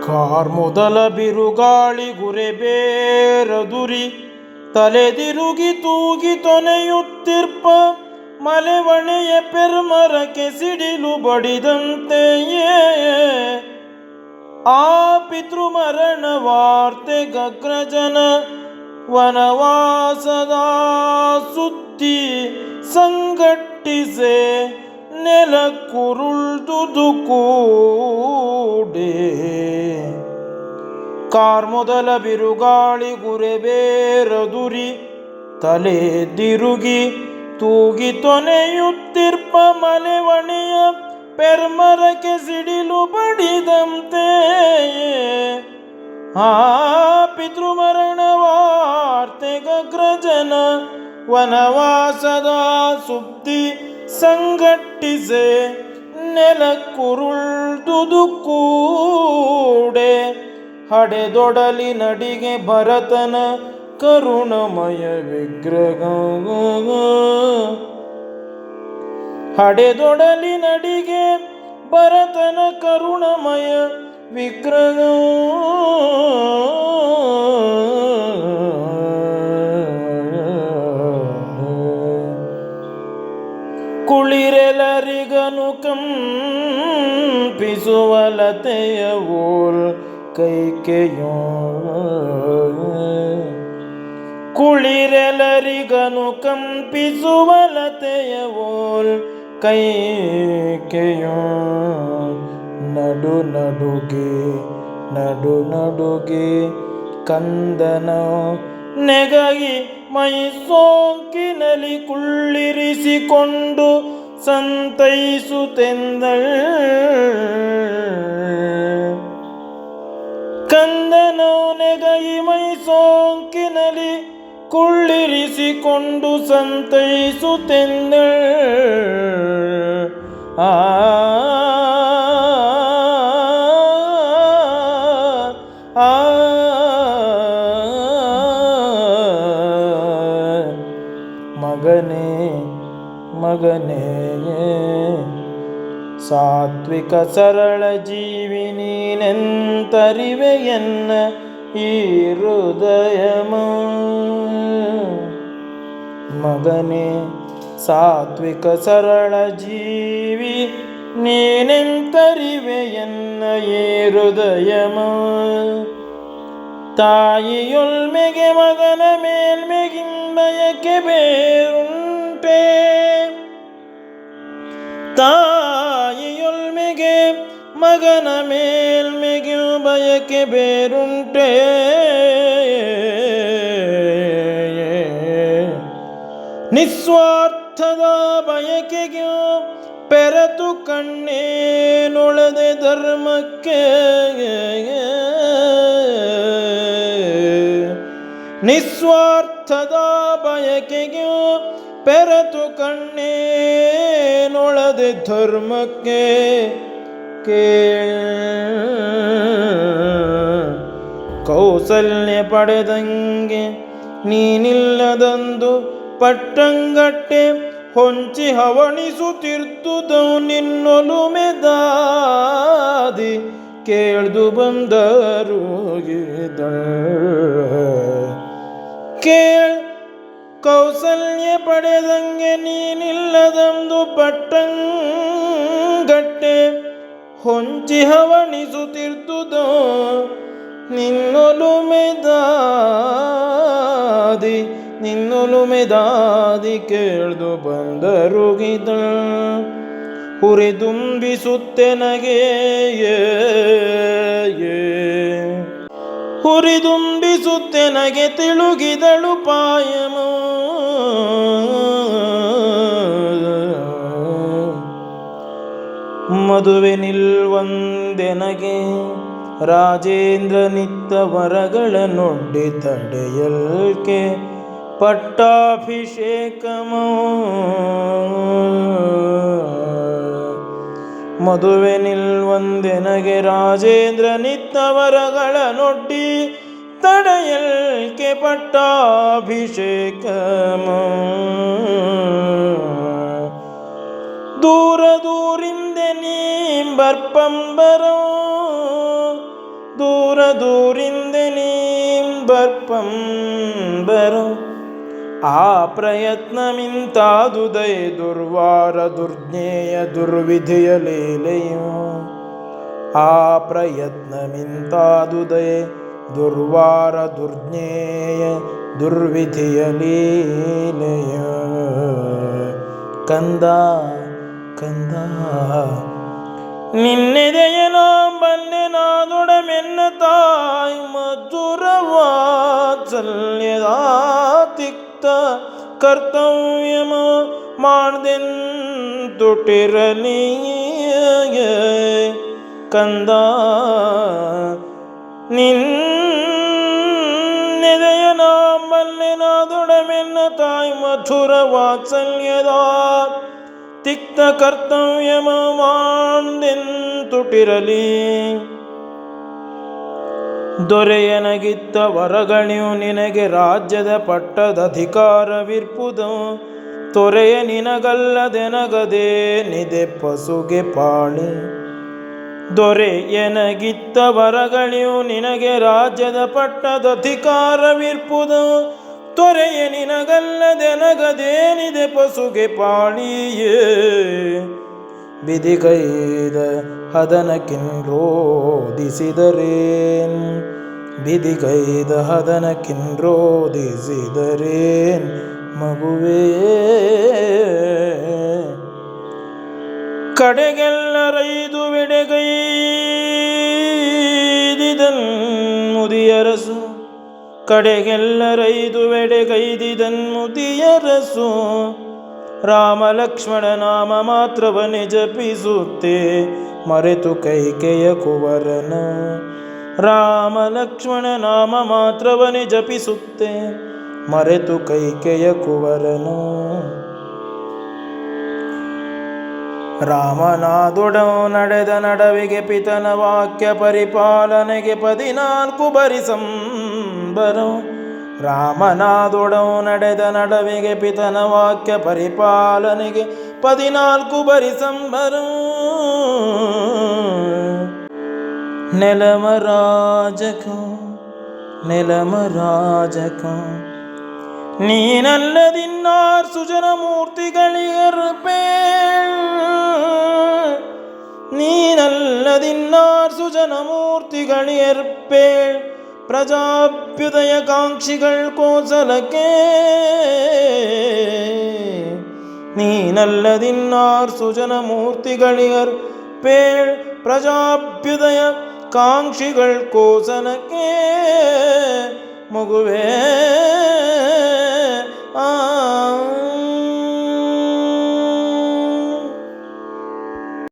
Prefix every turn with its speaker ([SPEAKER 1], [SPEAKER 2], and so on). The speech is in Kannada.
[SPEAKER 1] ಕಾರ್ಮೊದಲ ಬಿರುಗಾಳಿ ಗುರೆಬೇರದುರಿ ತಲೆದಿರುಗಿ ತೂಗಿ ತೊನೆಯುತ್ತಿರ್ಪ ಮಲೆವಣೆಯ ಪೆರ್ಮರಕ್ಕೆ ಸಿಡಿಲು ಬಡಿದಂತೆಯೇ ಆ ಪಿತೃಮರಣ ವಾರ್ತೆ ಗಗ್ರಜನ ವನವಾಸದ ಸುದ್ದಿ ಸಂಘಟ್ಟಿಸೆ ನೆಲಕ್ಕುರುಳ್ದುದು ಕೂಡೆ ಕಾರ್ಮೊದಲ ಬಿರುಗಾಳಿ ಗುರೆಬೇರದುರಿ ತಲೆದಿರುಗಿ ತೂಗಿ ತೊನೆಯುತ್ತಿರ್ಪ ಮಲೆವಣೆಯ ಪೆರ್ಮರಕ್ಕೆ ಸಿಡಿಲು ಬಡಿದಂತೆ ಆ ಪಿತೃಮರಣ ವಾರ್ತೆ ಗಗ್ರಜನ ವನವಾಸದ ಸುದ್ದಿ ಸಂಘಟ್ಟಿಸೆ ನೆಲಕ್ಕುರುಳ್ದುದು ಕೂಡೆ ಹಡೆದೊಡಲಿ ನಡಿಗೆ ಭರತನ ಕರುಣಮಯ ವಿಗ್ರಹ ಹಡೆದೊಡಲಿ ನಡಿಗೆ ಭರತನ ಕರುಣಮಯ ವಿಗ್ರಹ ಕುಳಿರೆಲರಿಗನು ಕಂಪಿಸುವಲತೆಯ ಓಲ್ ಕೈಕೆಯೋ ಕುಳಿರೆಲರಿಗನು ಕಂಪಿಸುವಲತೆಯ ಓಲ್ ಕೈಕೆಯೋ ನಡು ನಡುಗೆ ಕಂದನ ನೆಗಯಿ ಮೈ ಸೋಂಕಿನಲ್ಲಿ ಕುಳ್ಳಿರಿಸಿಕೊಂಡು ಸಂತೈಸುತ್ತೆಂದಳ್ ಕಂದನ ನೆಗಯಿ ಮೈ ಸೋಂಕಿನಲ್ಲಿ ಕುಳ್ಳಿರಿಸಿಕೊಂಡು ಸಂತೈಸುತ್ತೆಂದಳ್ ಆ ಮಗನೇ ಸಾತ್ವಿಕ ಸರಳ ಜೀವಿ ನೀನೆಂತರಿವೆಯನ್ನ ಈ ಹೃದಯಮ ಮಗನೇ ಸಾತ್ವಿಕ ಸರಳ ಜೀವಿ ನೀನೆಂತರಿವೆಯನ್ನ ಈ ಹೃದಯಮ ತಾಯಿಯೊಲ್ಮೆಗೆ ಮಗನ ಮೇಲ್ಮೆಗಿಂಬಯಕೆ ಬೇರುಂಟೆ ತಾಯಿಯೊಲ್ಮೆಗೆ ಮಗನ ಮೇಲ್ಮೆಗೆ ಬಯಕೆ ಬೇರುಂಟೆ ನಿಸ್ವಾರ್ಥದ ಬಯಕೆಗೆ ಪೆರತು ಕಣ್ಣೇನೊಳದೆ ಧರ್ಮಕ್ಕೆ ನಿಸ್ವಾರ್ಥದ ಬಯಕೆಗೆ ಪೆರತು ಕಣ್ಣೇನೊಳದೆ ಧರ್ಮಕ್ಕೆ ಕೌಸಲ್ಯ ಪಡೆದಂಗೆ ನೀನಿಲ್ಲದಂದು ಪಟ್ಟಂಗಟ್ಟೆ ಹೊಂಚಿ ಹವಣಿಸುತ್ತಿರ್ತುದವು ನಿನ್ನೊಲುಮೆದಾದಿ ಕೇಳ್ದು ಬಂದರು ಕೇಳ್ ಕೌಸಲ್ಯ ಪಡೆದಂಗೆ ನೀನಿಲ್ಲದಂದು ಪಟ್ಟಂಗಟ್ಟೆ ಹೊಂಚಿ ಹವಣಿಸುತ್ತಿರ್ತುದೋ ನಿನ್ನೊಲುಮೆದಾದಿ ಕೇಳ್ದು ಬಂದರುಗಿದ ಹುರಿದುಂಬಿಸುತ್ತೆನಗೆ ಹುರಿದುಂಬಿಸುತ್ತೆನಗೆ ತಿಳುಗಿದಳು ಪಾಯಮೋ ಮದುವೆ ನಿಲ್ವಂದೆನಗೆ ರಾಜೇಂದ್ರ ನಿತ್ತ ವರಗಳ ನೊಡ್ಡಿ ತಡೆಯಲ್ಕೆ ಪಟ್ಟಾಭಿಷೇಕಮೋ ಮದುವೆ ನಿಲ್ವಂದೆನಗೆ ರಾಜೇಂದ್ರ ನಿತ್ತ ವರಗಳ ನೊಡ್ಡಿ ತಡೆಯಲ್ಕೆ ಪಟ್ಟಾಭಿಷೇಕಮೋ ದೂರ ದೂರಿಂದೆ ನೀಂಬರ್ಪಂಬರೋ ದೂರಿಂದೆ ನೀಂಬರ್ಪಂಬರು ಆ ಪ್ರಯತ್ನಮಿಂತಾದುದೈ ದುರ್ವಾರ ದುರ್ಜ್ಞೇಯ ದುರ್ವಿಧಿಯ ಲೀಲೆಯು ಆ ಪ್ರಯತ್ನಮಿಂತಾದುದೈ ದುರ್ವಾರ ದುರ್ಜ್ಞೇಯ ದುರ್ವಿಧಿಯ ಲೀಲೆಯು ಕಂದ ಕಂದ ನಿನ್ನೆದೆಯನಾಂಬಲ್ಯನಾದೊಡಮೆನ್ನ ತಾಯಿ ಮಧುರವಾತ್ಸಲ್ಯದ ತಿಕ್ತ ಕರ್ತವ್ಯಮ ಮಾಡ್ದೆಂತುಟಿರಲಿ ಕಂದ ನಿನ್ನೆದೆಯನಾಂಬಲ್ಯನಾದೊಡಮೆನ್ನ ತಾಯಿ ಮಧುರ ವಾತ್ಸಲ್ಯದ ತಿಕ್ತ ಕರ್ತವ್ಯಮ ಮಾಡ್ದೆಂತುಟಿರಲಿ ದೊರೆಯನಗಿತ್ತ ವರಗಣ್ಯು ನಿನಗೆ ರಾಜ್ಯದ ಪಟ್ಟದಧಿಕಾರವಿರ್ಪುದು ತೊರೆಯ ನಿನಗಲ್ಲದೆನಗದೆ ನಿದೆ ಪಸುಗೆ ಪಾಳಿ ದೊರೆಯನಗಿತ್ತ ವರಗಣ್ಯು ನಿನಗೆ ರಾಜ್ಯದ ಪಟ್ಟದಧಿಕಾರವಿರ್ಪುದು ತೊರೆಯ ನಿನಗಲ್ಲದೆನಗದೇನಿದೆ ಪಸುಗೆ ಪಾಳಿಯೇ ಬಿದಿಗೈದ ಹದನಕ್ಕಿನ್ರೋದಿಸಿದರೇನ್ ಬಿದಿಗೈದ ಹದನಕ್ಕಿನ್ರೋದಿಸಿದರೇನ್ ಮಗುವೇ ಕಡೆಗೆಲ್ಲರೈದು ವೆಡೆಗೈದಿದನ್ ಮುದಿಯರಸು ಕಡೆಗೆಲ್ಲರೈದು ವೆಡೆಗೈದಿದನ್ ಮುದಿಯರಸು ರಾಮ ಲಕ್ಷ್ಮಣ ನಾಮ ಮಾತ್ರವನ್ನೇ ಜಪಿಸುತ್ತೆ ಮರೆತು ಕೈಕೆಯ ಕುವರನ ರಾಮ ಲಕ್ಷ್ಮಣ ನಾಮ ಮಾತ್ರವನ್ನೇ ಜಪಿಸುತ್ತೆ ಮರೆತು ಕೈಕೆಯ ಕುವರನು ರಾಮನಾದೊಡವು ನಡೆದ ನಡವಿಗೆ ಪಿತನ ವಾಕ್ಯ ಪರಿಪಾಲನೆಗೆ 14 ಬರಿಸಂಬರು ರಾಮನಾದೊಡವು ನಡೆದ ನಡವಿಗೆ ಪಿತನ ವಾಕ್ಯ ಪರಿಪಾಲನೆಗೆ 14 ಬರಿಸಂಬರು ನೆಲಮರಾಜಕ ನೀನಲ್ಲದಿನ್ನಾರ್ ಸುಜನ ಮೂರ್ತಿಗಳಿಗರ್ಪೇಳ್ ನೀನಲ್ಲದಿನ್ನಾರ್ ಸುಜನ ಮೂರ್ತಿಗಳಿಗರ್ಪೇಳ್ ಪ್ರಜಾಭ್ಯುದಯ ಕಾಂಕ್ಷಿಗಳ್ ಕೋಸಲಕ್ಕೆ ನೀನಲ್ಲದಿನ್ನಾರ್ ಸುಜನ ಮೂರ್ತಿಗಳಿಗರ್ಪೇಳ್ ಪ್ರಜಾಭ್ಯುದಯ ಕಾಂಕ್ಷಿಗಳ್ ಕೋಸಲಕ್ಕೆ ಮಗುವೇ